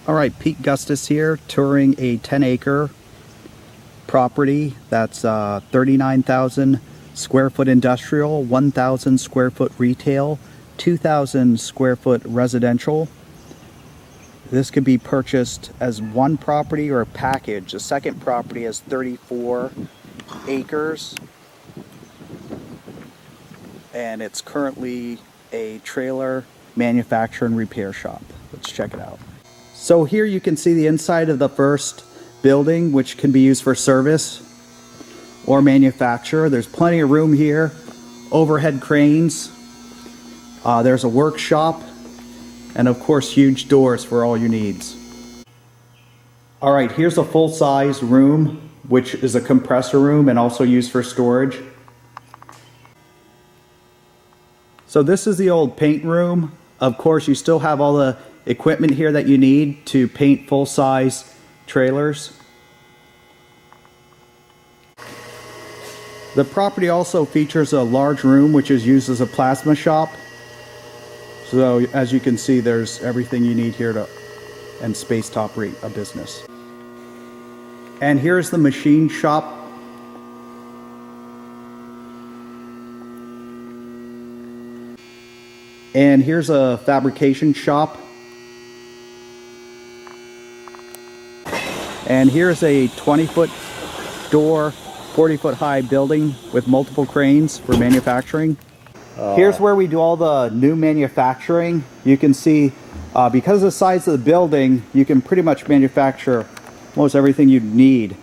All right, Pete Gustis here, touring a 10-acre property that's 39,000 square foot industrial, 1,000 square foot retail, 2,000 square foot residential. This could be purchased as one property or a package. The second property has 34 acres, and it's currently a trailer manufacture and repair shop. Let's check it out. So here you can see the inside of the first building, which can be used for service or manufacture. There's plenty of room here, overhead cranes. There's a workshop, and of course huge doors for all your needs. All right, here's a full-size room, which is a compressor room and also used for storage. So this is the old paint room. Of course, you still have all the equipment here that you need to paint full-size trailers. The property also features a large room which is used as a plasma shop. So as you can see, there's everything you need here and space to operate a business. And here's the machine shop. And here's a fabrication shop. And here's a 20-foot door, 40-foot high building with multiple cranes for manufacturing. Here's where we do all the new manufacturing. You can see, because of the size of the building, you can pretty much manufacture almost everything you need.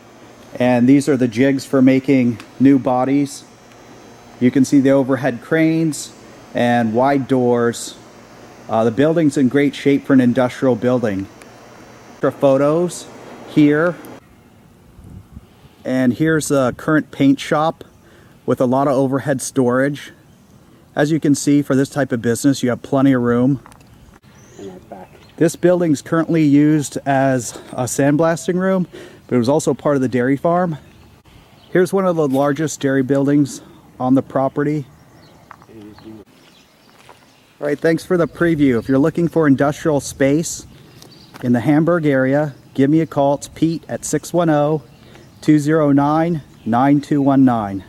And these are the jigs for making new bodies. You can see the overhead cranes and wide doors. The building's in great shape for an industrial building. Extra photos here. And here's a current paint shop with a lot of overhead storage. As you can see, for this type of business, you have plenty of room. This building's currently used as a sandblasting room, but it was also part of the dairy farm. Here's one of the largest dairy buildings on the property. All right, thanks for the preview. If you're looking for industrial space in the Hamburg area, give me a call. It's Pete at 610-209-9219.